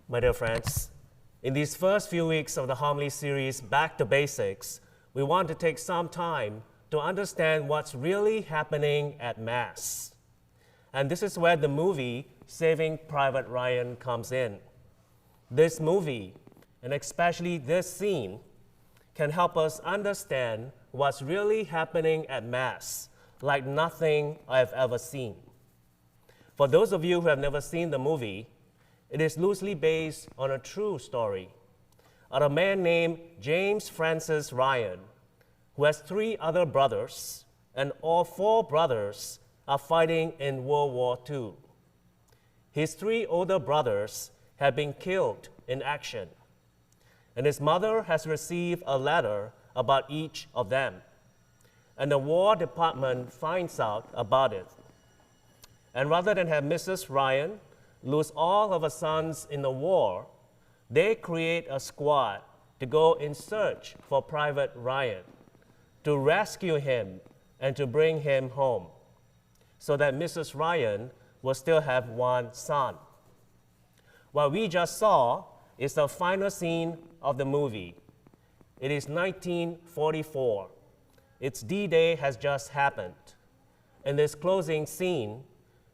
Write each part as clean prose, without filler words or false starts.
My dear friends, in these first few weeks of the homily series, Back to Basics, we want to take some time to understand what's really happening at Mass. And this is where the movie Saving Private Ryan comes in. This movie, and especially this scene, can help us understand what's really happening at Mass, like nothing I've ever seen. For those of you who have never seen the movie, it is loosely based on a true story of a man named James Francis Ryan, who has 3 other brothers, and all 4 brothers are fighting in World War II. His 3 older brothers have been killed in action, and his mother has received a letter about each of them, and the War Department finds out about it. And rather than have Mrs. Ryan lose all of her sons in the war, they create a squad to go in search for Private Ryan, to rescue him and to bring him home, so that Mrs. Ryan will still have 1 son. What we just saw is the final scene of the movie. It is 1944. Its D-Day has just happened. In this closing scene,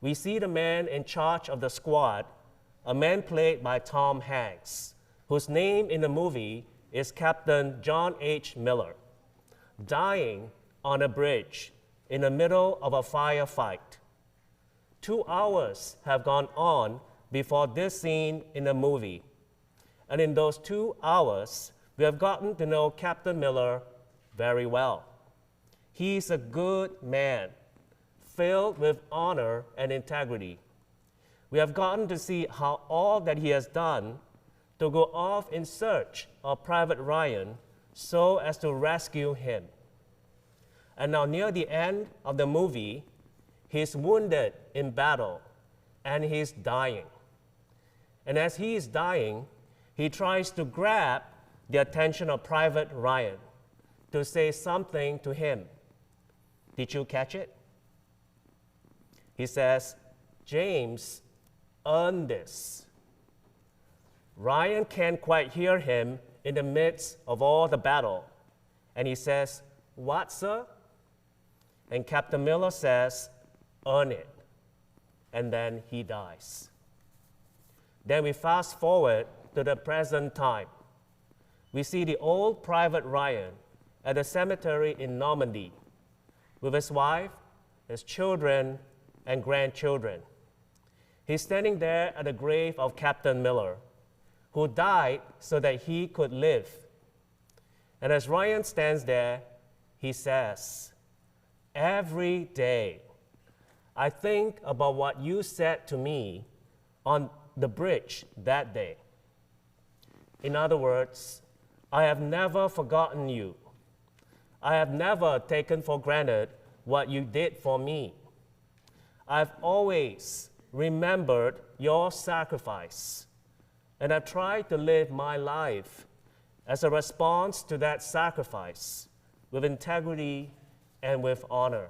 we see the man in charge of the squad, a man played by Tom Hanks, whose name in the movie is Captain John H. Miller, dying on a bridge in the middle of a firefight. 2 hours have gone on before this scene in the movie. And in those 2 hours, we have gotten to know Captain Miller very well. He's a good man, filled with honor and integrity. We have gotten to see how all that he has done to go off in search of Private Ryan so as to rescue him. And now near the end of the movie, he's wounded in battle and he's dying. And as he is dying, he tries to grab the attention of Private Ryan to say something to him. Did you catch it? He says, "James, earn this." Ryan can't quite hear him in the midst of all the battle. And he says, "What, sir?" And Captain Miller says, "Earn it." And then he dies. Then we fast forward to the present time. We see the old Private Ryan at the cemetery in Normandy with his wife, his children, and grandchildren. He's standing there at the grave of Captain Miller, who died so that he could live. And as Ryan stands there, he says, "Every day, I think about what you said to me on the bridge that day. In other words, I have never forgotten you. I have never taken for granted what you did for me. I've always remembered your sacrifice, and I've tried to live my life as a response to that sacrifice with integrity and with honor."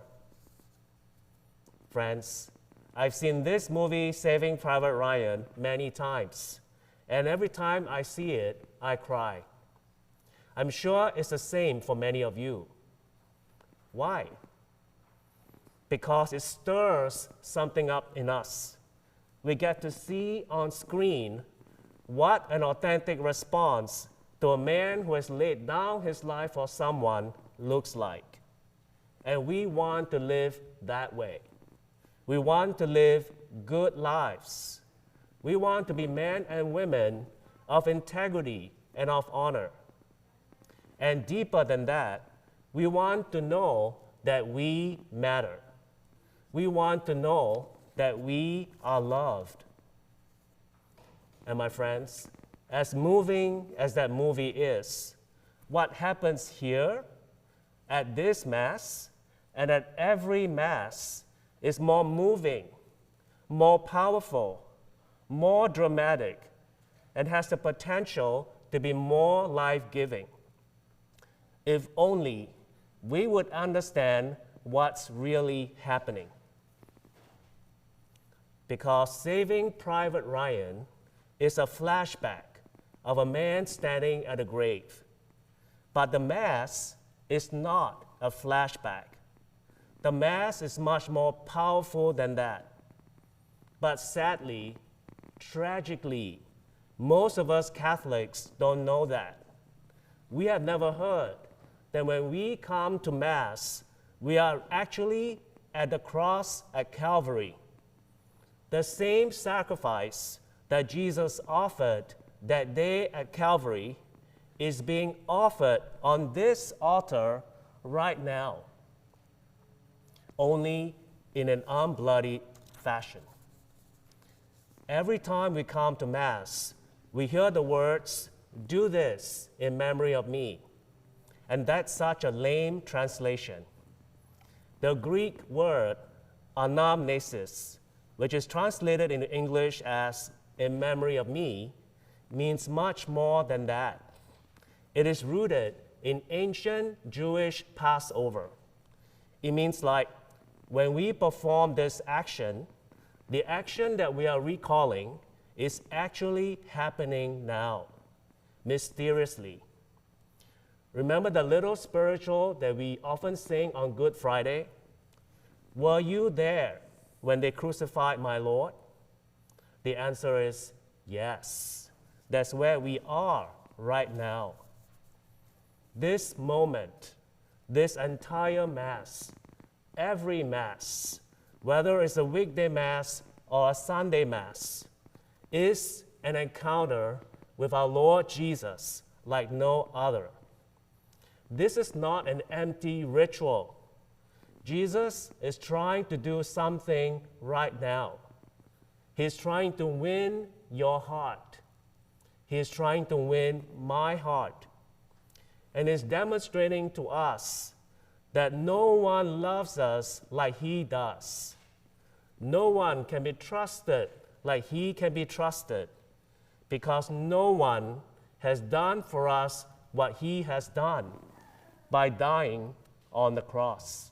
Friends, I've seen this movie, Saving Private Ryan, many times, and every time I see it, I cry. I'm sure it's the same for many of you. Why? Because it stirs something up in us. We get to see on screen what an authentic response to a man who has laid down his life for someone looks like. And we want to live that way. We want to live good lives. We want to be men and women of integrity and of honor. And deeper than that, we want to know that we matter. We want to know that we are loved. And my friends, as moving as that movie is, what happens here at this Mass and at every Mass is more moving, more powerful, more dramatic, and has the potential to be more life-giving. If only we would understand what's really happening. Because Saving Private Ryan is a flashback of a man standing at a grave. But the Mass is not a flashback. The Mass is much more powerful than that. But sadly, tragically, most of us Catholics don't know that. We have never heard that when we come to Mass, we are actually at the cross at Calvary. The same sacrifice that Jesus offered that day at Calvary is being offered on this altar right now, only in an unbloodied fashion. Every time we come to Mass, we hear the words, "Do this in memory of me." And that's such a lame translation. The Greek word anamnesis, which is translated in English as "in memory of me," means much more than that. It is rooted in ancient Jewish Passover. It means like when we perform this action, the action that we are recalling is actually happening now, mysteriously. Remember the little spiritual that we often sing on Good Friday? Were you there when they crucified my Lord? The answer is yes. That's where we are right now. This moment, this entire Mass, every Mass, whether it's a weekday Mass or a Sunday Mass, is an encounter with our Lord Jesus like no other. This is not an empty ritual. Jesus is trying to do something right now. He's trying to win your heart. He's trying to win my heart. And is demonstrating to us that no one loves us like he does. No one can be trusted like he can be trusted, because no one has done for us what he has done by dying on the cross.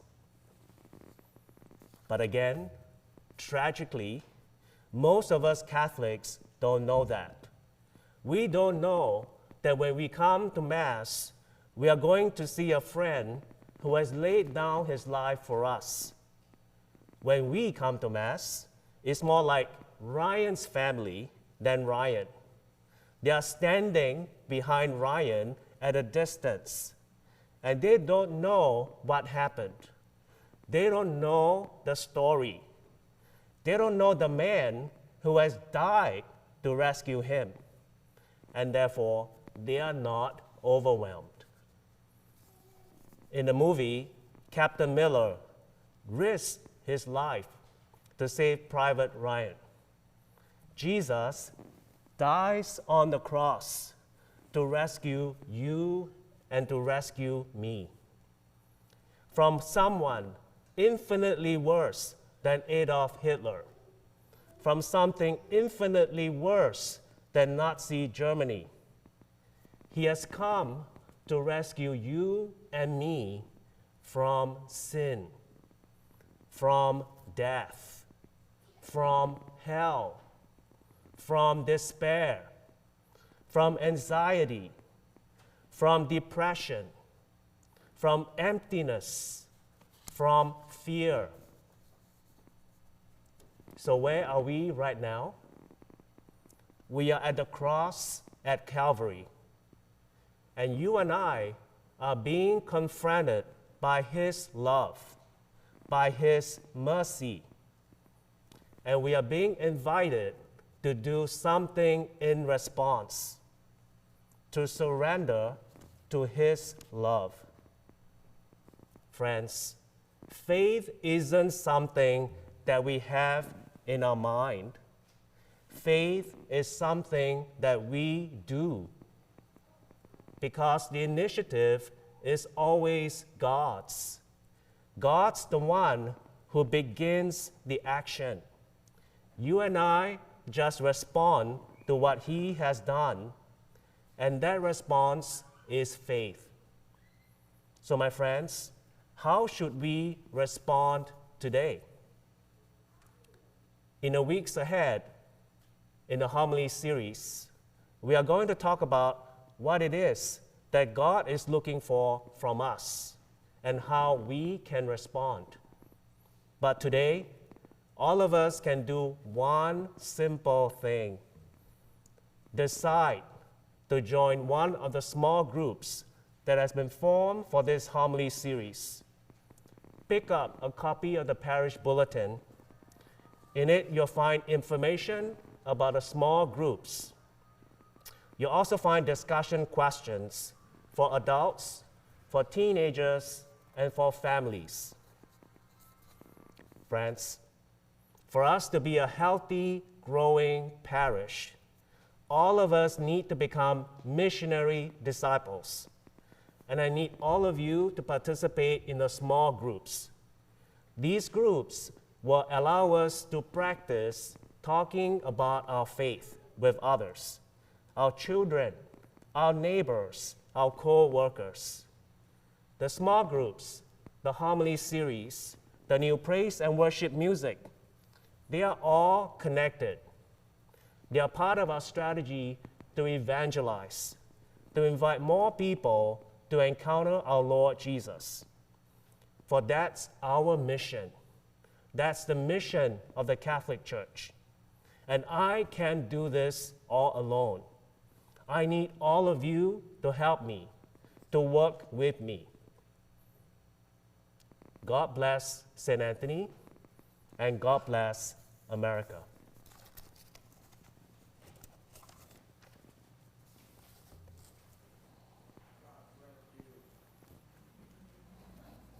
But again, tragically, most of us Catholics don't know that. We don't know that when we come to Mass, we are going to see a friend who has laid down his life for us. When we come to Mass, it's more like Ryan's family than Ryan. They are standing behind Ryan at a distance, and they don't know what happened. They don't know the story. They don't know the man who has died to rescue him, and therefore they are not overwhelmed. In the movie, Captain Miller risked his life to save Private Ryan. Jesus dies on the cross to rescue you and to rescue me from someone infinitely worse than Adolf Hitler, from something infinitely worse than Nazi Germany. He has come to rescue you and me from sin, from death, from hell, from despair, from anxiety, from depression, from emptiness, from fear. So where are we right now? We are at the cross at Calvary. And you and I are being confronted by his love, by his mercy. And we are being invited to do something in response, to surrender to his love. Friends, faith isn't something that we have in our mind. Faith is something that we do, because the initiative is always God's. God's the one who begins the action. You and I just respond to what he has done, and that response is faith. So my friends, how should we respond today? In the weeks ahead, in the homily series, we are going to talk about what it is that God is looking for from us and how we can respond. But today, all of us can do one simple thing: decide to join one of the small groups that has been formed for this homily series. Pick up a copy of the parish bulletin. In it, you'll find information about the small groups. You'll also find discussion questions for adults, for teenagers, and for families. Friends, for us to be a healthy, growing parish, all of us need to become missionary disciples. And I need all of you to participate in the small groups. These groups will allow us to practice talking about our faith with others, our children, our neighbors, our co-workers. The small groups, the homily series, the new praise and worship music, they are all connected. They are part of our strategy to evangelize, to invite more people to encounter our Lord Jesus. For that's our mission. That's the mission of the Catholic Church. And I can't do this all alone. I need all of you to help me, to work with me. God bless St. Anthony, and God bless America.